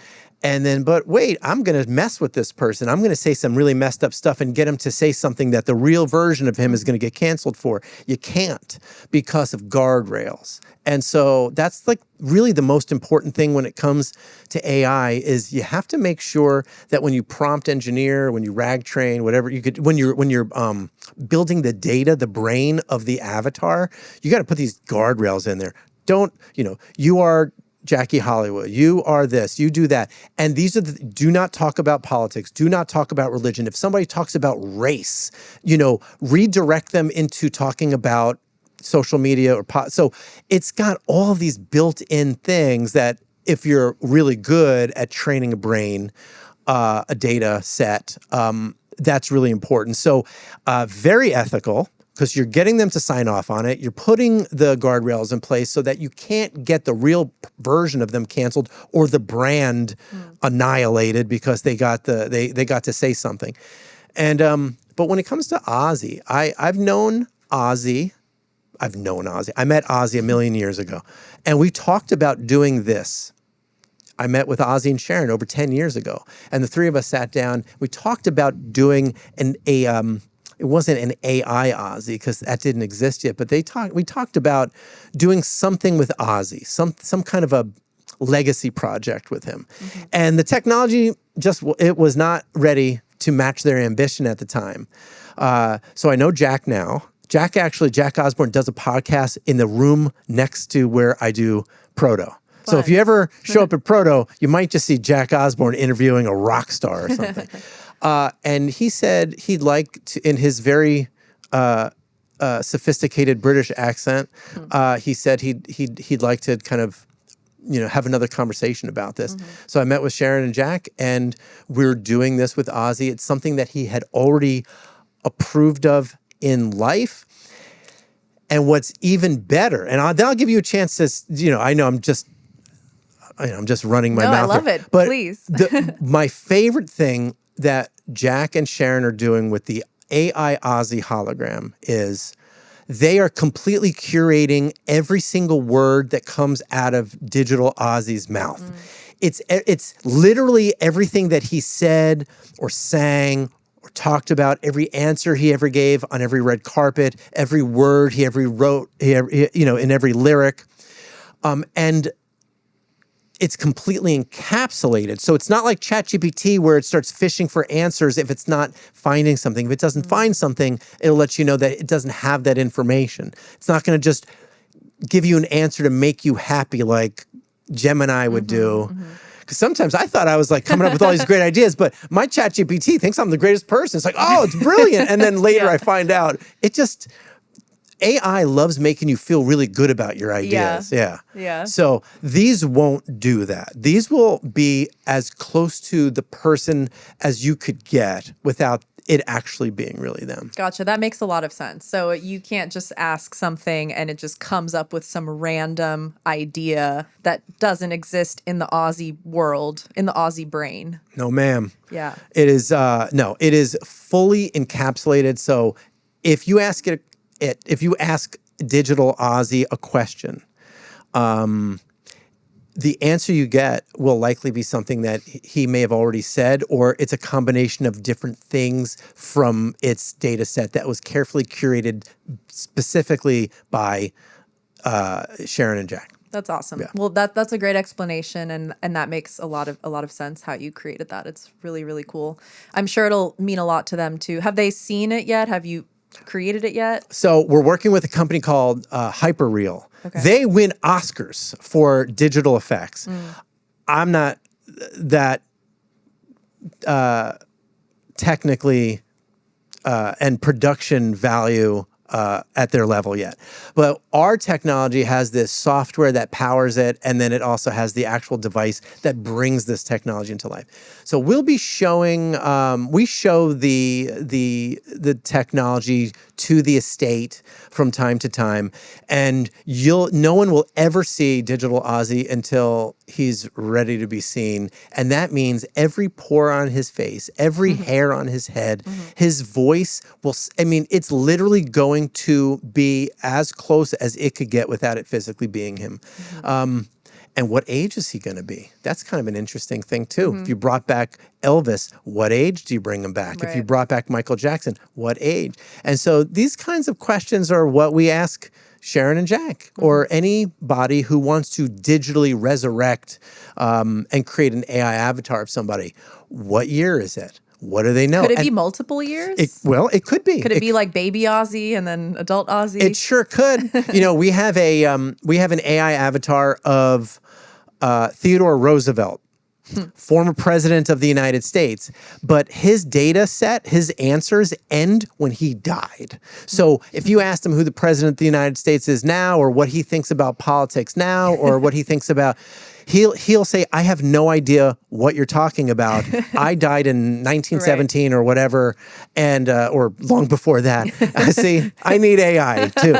And then, but wait, I'm going to mess with this person. I'm going to say some really messed up stuff and get him to say something that the real version of him is going to get canceled for. You can't, because of guardrails. And so that's like really the most important thing when it comes to AI is you have to make sure that when you prompt engineer, when you RAG train, whatever you could, when you're building the data, the brain of the avatar, you got to put these guardrails in there. Don't, you are Jackie Hollywood, you are this, you do that. And do not talk about politics, do not talk about religion. If somebody talks about race, redirect them into talking about social media or so it's got all of these built-in things that if you're really good at training a brain, a data set, that's really important. So very ethical, because you're getting them to sign off on it. You're putting the guardrails in place so that you can't get the real version of them canceled or the brand annihilated because they got to say something. And but when it comes to Ozzy, I've known Ozzy. I met Ozzy a million years ago, and we talked about doing this. I met with Ozzy and Sharon over 10 years ago, and the three of us sat down. We talked about doing it wasn't an AI Ozzy because that didn't exist yet, but we talked about doing something with Ozzy, some kind of a legacy project with him. And the technology it was not ready to match their ambition at the time. So I know Jack now. Jack Osborne does a podcast in the room next to where I do Proto. So if you ever show up at Proto, you might just see Jack Osborne interviewing a rock star or something. And he said he'd like to, in his very sophisticated British accent, he said he'd like to kind of, have another conversation about this. So I met with Sharon and Jack, and we're doing this with Ozzy. It's something that he had already approved of in life. And what's even better, and then I'll give you a chance to, I know I'm just running my mouth. I love it. But please. My favorite thing that Jack and Sharon are doing with the AI Ozzy hologram is they are completely curating every single word that comes out of digital Ozzy's mouth. It's literally everything that he said or sang or talked about, every answer he ever gave on every red carpet, every word he ever wrote, in every lyric. And it's completely encapsulated. So it's not like ChatGPT where it starts fishing for answers if it's not finding something. If it doesn't find something, it'll let you know that it doesn't have that information. It's not going to just give you an answer to make you happy like Gemini would do. Because sometimes I thought I was like coming up with all these great ideas, but my ChatGPT thinks I'm the greatest person. It's like, oh, it's brilliant. And then later I find out AI loves making you feel really good about your ideas. Yeah. So these won't do that. These will be as close to the person as you could get without it actually being really them. Gotcha. That makes a lot of sense. So you can't just ask something and it just comes up with some random idea that doesn't exist in the Aussie world, in the Aussie brain. No, ma'am. Yeah. It is no, it is fully encapsulated. So if you ask if you ask Digital Aussie a question, the answer you get will likely be something that he may have already said, or it's a combination of different things from its data set that was carefully curated specifically by Sharon and Jack. That's awesome. Yeah. Well, that's a great explanation, and that makes a lot of sense how you created that. It's really, really cool. I'm sure it'll mean a lot to them too. Have they seen it yet? Have you created it yet? So we're working with a company called Hyperreal. Okay. They win Oscars for digital effects. I'm not that technically and production value at their level yet. But our technology has this software that powers it, and then it also has the actual device that brings this technology into life. So we'll be showing, we show the technology to the estate from time to time, and no one will ever see Digital Aussie until he's ready to be seen. And that means every pore on his face, every hair on his head, his voice will, it's literally going to be as close as it could get without it physically being him. And what age is he going to be? That's kind of an interesting thing too. If you brought back Elvis, what age do you bring him back? If you brought back Michael Jackson, what age? And so these kinds of questions are what we ask Sharon and Jack, or anybody who wants to digitally resurrect and create an AI avatar of somebody. What year is it? What do they know? Could it be multiple years? It could be. Could it be like baby Aussie and then adult Aussie? It sure could. We have an AI avatar of Theodore Roosevelt, former president of the United States, but his data set, his answers end when he died. So if you asked him who the president of the United States is now, or what he thinks about politics now, or what he thinks about, he'll say, I have no idea what you're talking about. I died in 1917 or whatever, and or long before that. See, I need AI too.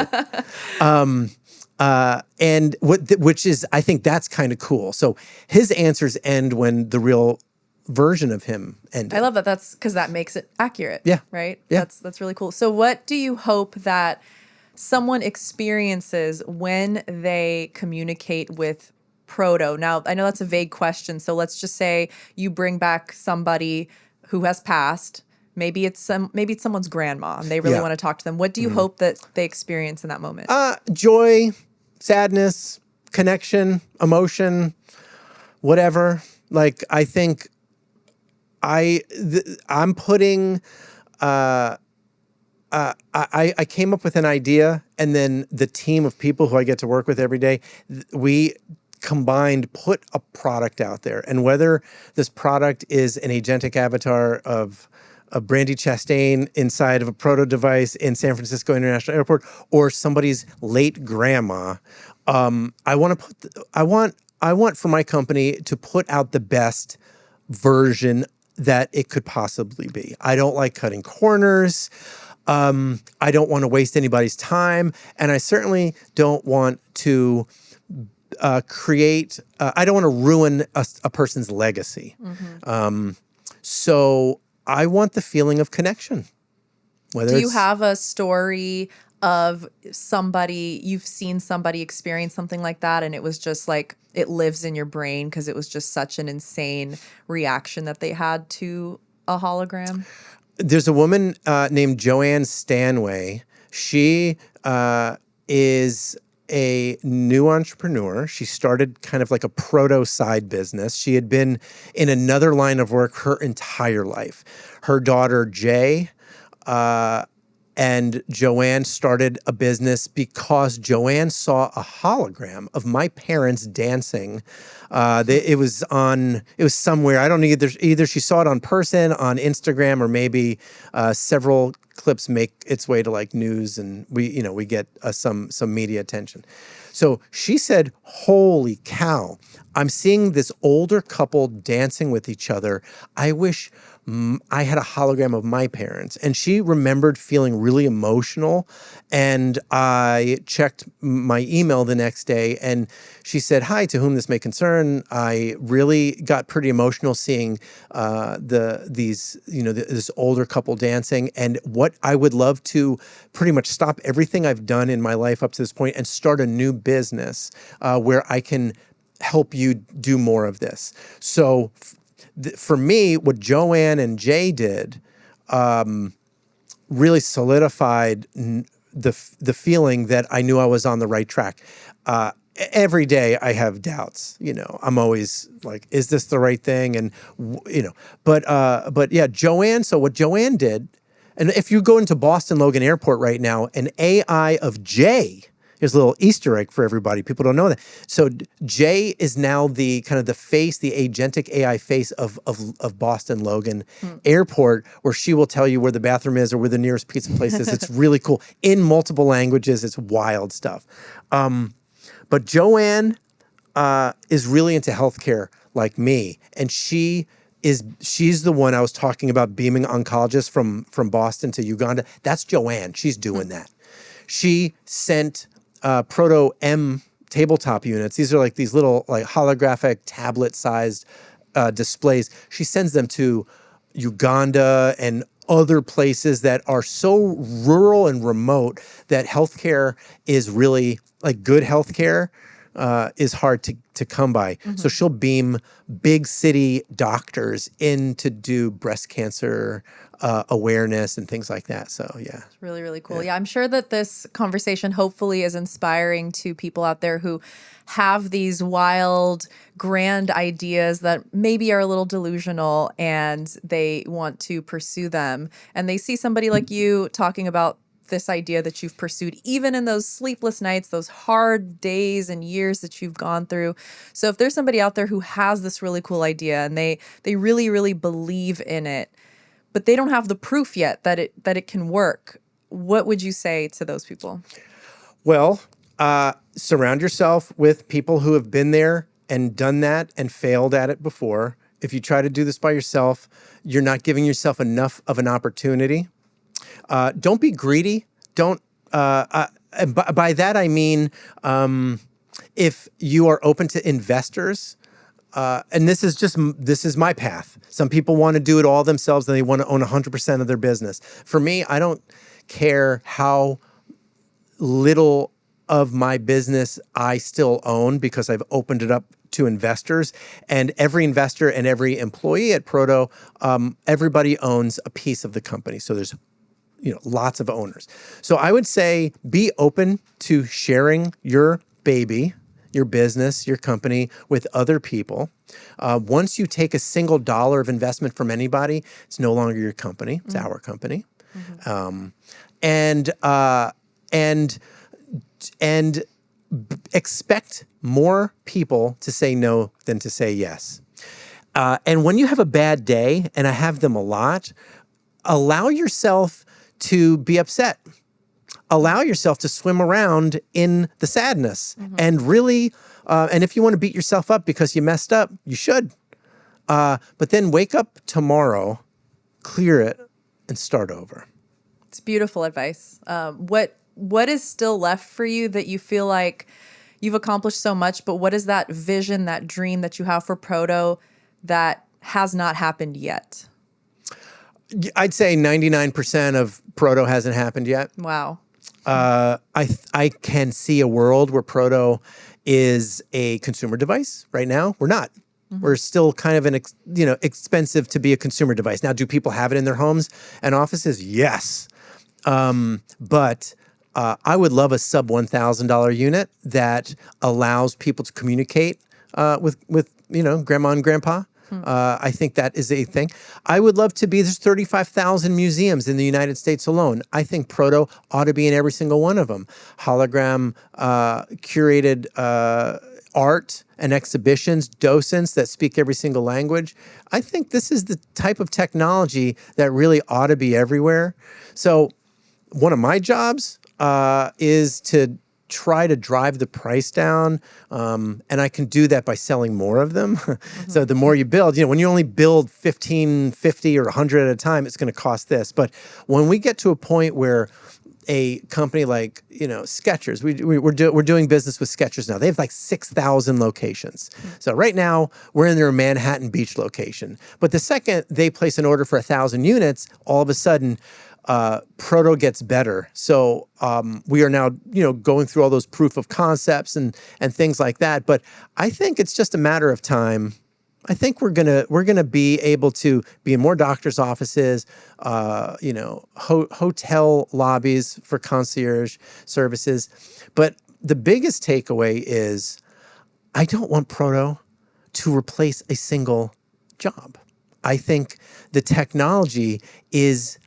Which is, I think that's kind of cool. So his answers end when the real version of him ended. I love that. That's because that makes it accurate. Yeah. Right? Yeah. That's really cool. So what do you hope that someone experiences when they communicate with Proto? Now, I know that's a vague question. So let's just say you bring back somebody who has passed. Maybe it's someone's grandma and they really want to talk to them. What do you hope that they experience in that moment? Joy, sadness, connection, emotion, whatever. Like, I think I'm putting, I came up with an idea, and then the team of people who I get to work with every day, we combined put a product out there. And whether this product is an agentic avatar of Brandy Chastain inside of a Proto device in San Francisco International Airport, or somebody's late grandma, I want for my company to put out the best version that it could possibly be. I don't like cutting corners. I don't want to waste anybody's time, and I certainly don't want to I don't want to ruin a person's legacy. So I want the feeling of connection. Do you have a story of you've seen somebody experience something like that, and it was just like, it lives in your brain because it was just such an insane reaction that they had to a hologram? There's a woman named Joanne Stanway. She is a new entrepreneur. She started kind of like a proto side business. She had been in another line of work her entire life. Her daughter, Jay, and Joanne started a business because Joanne saw a hologram of my parents dancing. It was somewhere. I don't know, either she saw it on person, on Instagram, or maybe several clips make its way to like news, and we get some media attention. So she said, holy cow, I'm seeing this older couple dancing with each other. I wish I had a hologram of my parents, and she remembered feeling really emotional. And I checked my email the next day, and she said, "Hi, to whom this may concern. I really got pretty emotional seeing this older couple dancing, and what I would love to pretty much stop everything I've done in my life up to this point and start a new business where I can help you do more of this." So for me, what Joanne and Jay did really solidified the feeling that I knew I was on the right track. Every day I have doubts. I'm always like, is this the right thing? And but yeah, Joanne. So what Joanne did, and if you go into Boston Logan Airport right now, an AI of Jay. Here's a little Easter egg for everybody. People don't know that. So Jay is now the kind of the face, the agentic AI face of Boston Logan Airport, where she will tell you where the bathroom is or where the nearest pizza place is. It's really cool in multiple languages. It's wild stuff. But Joanne is really into healthcare like me, and she's the one I was talking about beaming oncologists from Boston to Uganda. That's Joanne. She's doing that. She sent Proto M tabletop units. These are like these little like holographic tablet-sized displays. She sends them to Uganda and other places that are so rural and remote that healthcare is really like good healthcare is hard to come by. So she'll beam big city doctors in to do breast cancer awareness and things like that. So yeah. It's really, really cool. Yeah, I'm sure that this conversation hopefully is inspiring to people out there who have these wild, grand ideas that maybe are a little delusional and they want to pursue them. And they see somebody like you talking about this idea that you've pursued, even in those sleepless nights, those hard days and years that you've gone through. So if there's somebody out there who has this really cool idea and they really, really believe in it, but they don't have the proof yet that it can work, what would you say to those people? Well, surround yourself with people who have been there and done that and failed at it before. If you try to do this by yourself, you're not giving yourself enough of an opportunity. Don't be greedy. Don't. By that I mean, if you are open to investors, and this is my path. Some people want to do it all themselves and they want to own 100% of their business. For me, I don't care how little of my business I still own because I've opened it up to investors. And every investor and every employee at Proto, everybody owns a piece of the company. So there's lots of owners. So I would say be open to sharing your baby, your business, your company with other people. Once you take a single dollar of investment from anybody, it's no longer your company. It's our company. And expect more people to say no than to say yes. And when you have a bad day, and I have them a lot, allow yourself to be upset. Allow yourself to swim around in the sadness and really, and if you want to beat yourself up because you messed up, you should. But then wake up tomorrow, clear it, and start over. It's beautiful advice. What is still left for you that you feel like you've accomplished so much, but what is that vision, that dream that you have for Proto that has not happened yet? I'd say 99% of Proto hasn't happened yet. Wow. I can see a world where Proto is a consumer device. Right now, we're not. We're still kind of expensive to be a consumer device. Now, do people have it in their homes and offices? Yes. But I would love a sub $1,000 unit that allows people to communicate with grandma and grandpa. I think that is a thing. I would love to be, there's 35,000 museums in the United States alone. I think Proto ought to be in every single one of them. Hologram, curated art and exhibitions, docents that speak every single language. I think this is the type of technology that really ought to be everywhere. So one of my jobs is to try to drive the price down, and I can do that by selling more of them. So the more you build, when you only build 15, 50, or 100 at a time, it's going to cost this. But when we get to a point where a company like, Skechers, we're doing business with Skechers now. They have like 6,000 locations. So right now we're in their Manhattan Beach location. But the second they place an order for 1,000 units, all of a sudden Proto gets better. So we are now, going through all those proof of concepts and things like that. But I think it's just a matter of time. I think we're gonna be able to be in more doctors' offices, hotel lobbies for concierge services. But the biggest takeaway is I don't want Proto to replace a single job. I think the technology is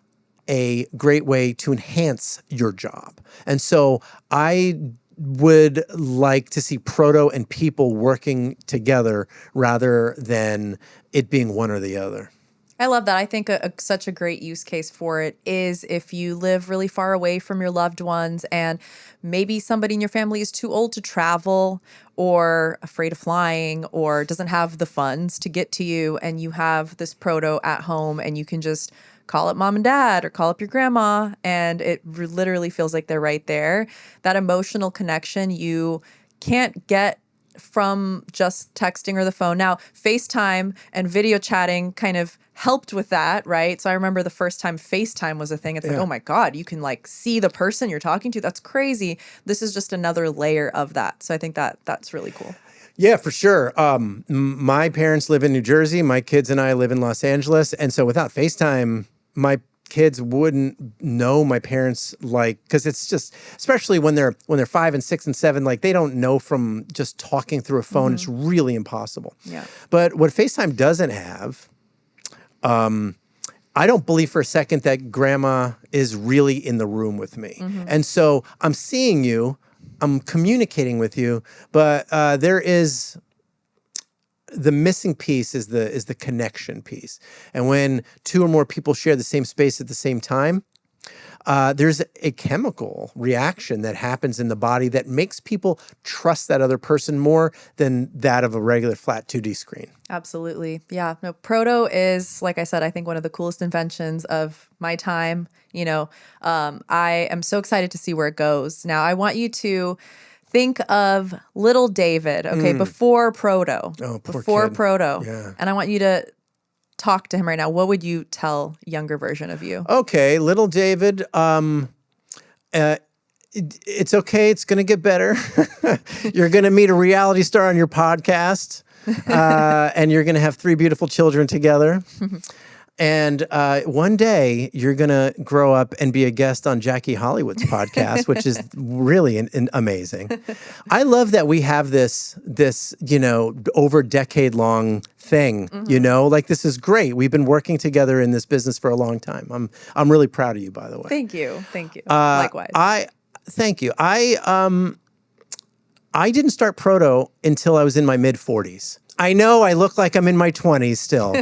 a great way to enhance your job. And so I would like to see Proto and people working together rather than it being one or the other. I love that. I think such a great use case for it is if you live really far away from your loved ones and maybe somebody in your family is too old to travel or afraid of flying or doesn't have the funds to get to you, and you have this Proto at home and you can just call up mom and dad or call up your grandma, and it literally feels like they're right there. That emotional connection you can't get from just texting or the phone. Now, FaceTime and video chatting kind of helped with that, right? So I remember the first time FaceTime was a thing. It's like, oh my God, you can like see the person you're talking to. That's crazy. This is just another layer of that. So I think that's really cool. Yeah, for sure. My parents live in New Jersey. My kids and I live in Los Angeles. And so without FaceTime, my kids wouldn't know my parents, because it's just, especially when they're 5 and 6 and 7, they don't know from just talking through a phone. It's really impossible. Yeah. But what FaceTime doesn't have, I don't believe for a second that grandma is really in the room with me. And so I'm seeing you, I'm communicating with you, but there is the missing piece is the connection piece. And when 2 or more people share the same space at the same time, there's a chemical reaction that happens in the body that makes people trust that other person more than that of a regular flat 2D screen. Absolutely. Yeah. No, Proto is, like I said, I think one of the coolest inventions of my time. I am so excited to see where it goes. Now, I want you to think of little David, okay, before Proto. Oh, poor before kid. Proto. Yeah. And I want you to talk to him right now. What would you tell younger version of you? Okay, little David, it's okay. It's going to get better. You're going to meet a reality star on your podcast, and you're going to have 3 beautiful children together. And one day you're going to grow up and be a guest on Jackie Hollywood's podcast, which is really amazing. I love that we have this over decade-long thing, this is great. We've been working together in this business for a long time. I'm really proud of you, by the way. Thank you. Likewise. Thank you. I didn't start Proto until I was in my mid-40s. I know I look like I'm in my 20s still,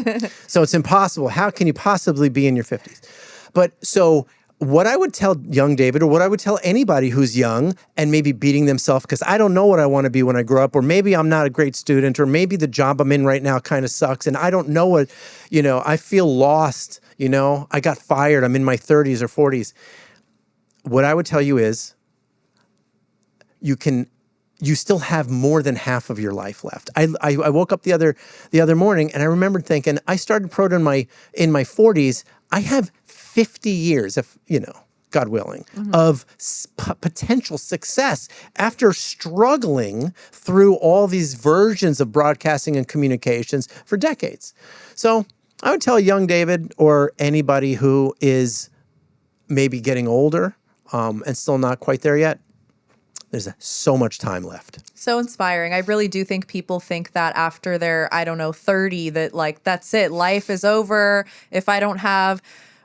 so it's impossible. How can you possibly be in your 50s? But so what I would tell young David, or what I would tell anybody who's young and maybe beating themselves because I don't know what I want to be when I grow up, or maybe I'm not a great student, or maybe the job I'm in right now kind of sucks and I don't know what, I feel lost, I got fired, I'm in my 30s or 40s. What I would tell you is you still have more than half of your life left. I woke up the other morning and I remembered thinking, I started Proto in my 40s. I have 50 years, if God willing, of potential success after struggling through all these versions of broadcasting and communications for decades. So I would tell young David, or anybody who is maybe getting older and still not quite there yet, there's so much time left. So inspiring. I really do think people think that after they're, 30, that that's it. Life is over. If I don't have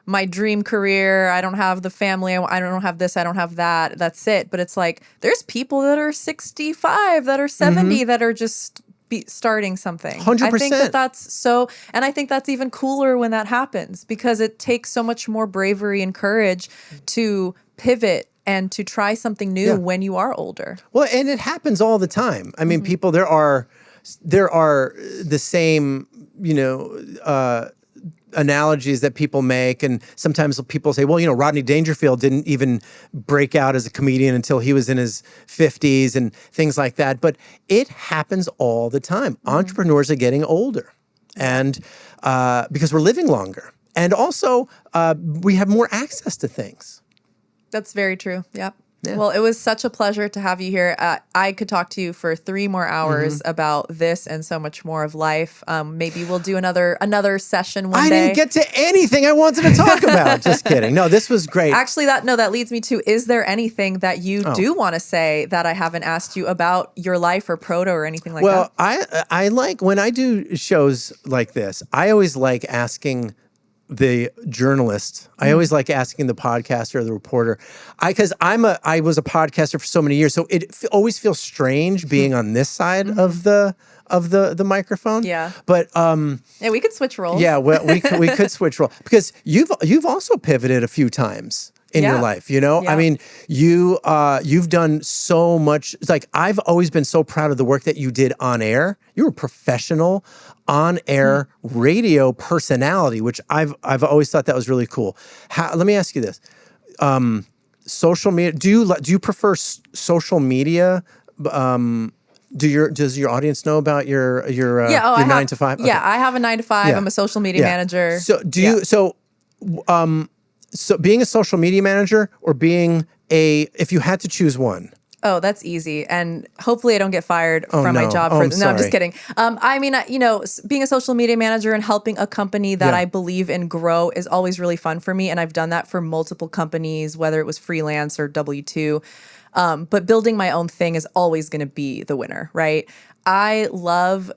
my dream career, I don't have the family, I don't have this, I don't have that, that's it. But it's there's people that are 65, that are 70, that are just starting something. 100%. I think that's so, and I think that's even cooler when that happens, because it takes so much more bravery and courage to pivot and to try something new when you are older. Well, and it happens all the time. I mean, people, there are the same, analogies that people make. And sometimes people say, well, Rodney Dangerfield didn't even break out as a comedian until he was in his 50s and things like that. But it happens all the time. Entrepreneurs are getting older and because we're living longer. And also we have more access to things. That's very true. Yep. Yeah. Well, it was such a pleasure to have you here. I could talk to you for 3 more hours about this and so much more of life. Maybe we'll do another session one day. I didn't get to anything I wanted to talk about. Just kidding. No, this was great. Actually, that leads me to, is there anything that you do want to say that I haven't asked you about your life or Proto or anything like that? Well, I like, when I do shows like this, I always like asking the journalist. I always like asking the podcaster or the reporter. Because I was a podcaster for so many years, so it always feels strange being on this side of the microphone. Yeah. But yeah, we could switch roles. Yeah, we could switch roles because you've also pivoted a few times in your life, Yeah. I mean, you've done so much. It's like, I've always been so proud of the work that you did on air. You were a professional on-air radio personality, which I've always thought that was really cool. Let me ask you this: social media. Do you prefer social media? Does your audience know about your 9 to 5? Okay. Yeah, I have a 9 to 5. Yeah. I'm a social media manager. So so being a social media manager or being if you had to choose one? Oh, that's easy. And hopefully I don't get fired from my job. I'm No, I'm just sorry. kidding. I mean, being a social media manager and helping a company that I believe in grow is always really fun for me. And I've done that for multiple companies, whether it was freelance or W-2. But building my own thing is always going to be the winner, right? I love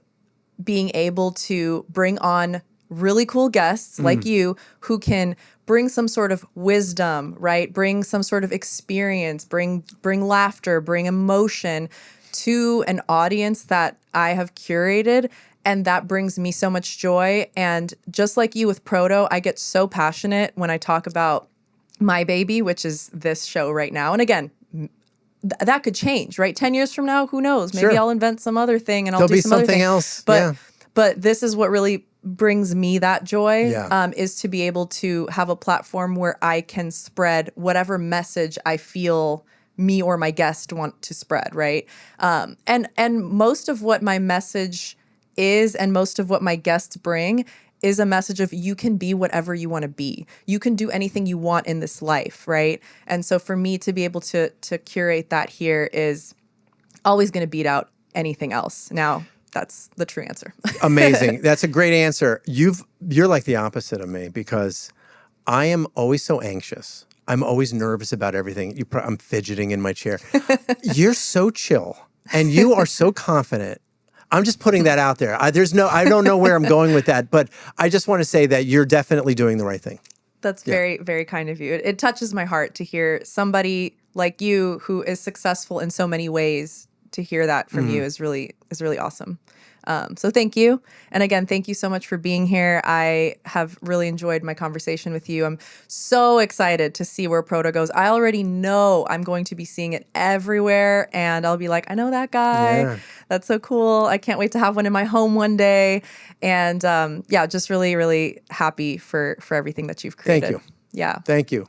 being able to bring on really cool guests like you who can bring some sort of wisdom, right? Bring some sort of experience, bring laughter, bring emotion to an audience that I have curated. And that brings me so much joy. And just like you with Proto, I get so passionate when I talk about my baby, which is this show right now. And again, that could change, right? 10 years from now, who knows? Maybe I'll invent some other thing and I'll do some other thing. There'll be something else. But this is what really brings me that joy, Yeah. is to be able to have a platform where I can spread whatever message I feel me or my guest want to spread, right? And most of what my message is and most of what my guests bring is a message of you can be whatever you want to be. You can do anything you want in this life, right? And so for me to be able to curate that here is always going to beat out anything else. Now, that's the true answer. Amazing. That's a great answer. You're like the opposite of me because I am always so anxious. I'm always nervous about everything. I'm fidgeting in my chair. You're so chill and you are so confident. I'm just putting that out there. I don't know where I'm going with that, but I just want to say that you're definitely doing the right thing. That's very, very kind of you. It touches my heart to hear somebody like you who is successful in so many ways. To hear that from you is really awesome. So thank you. And again, thank you so much for being here. I have really enjoyed my conversation with you. I'm so excited to see where Proto goes. I already know I'm going to be seeing it everywhere and I'll be like, I know that guy. Yeah. That's so cool. I can't wait to have one in my home one day. And just really, really happy for everything that you've created. Thank you. Yeah. Thank you.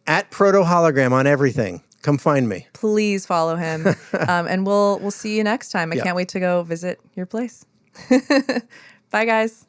At Proto Hologram on everything. Come find me. Please follow him. And we'll see you next time. I can't wait to go visit your place. Bye, guys.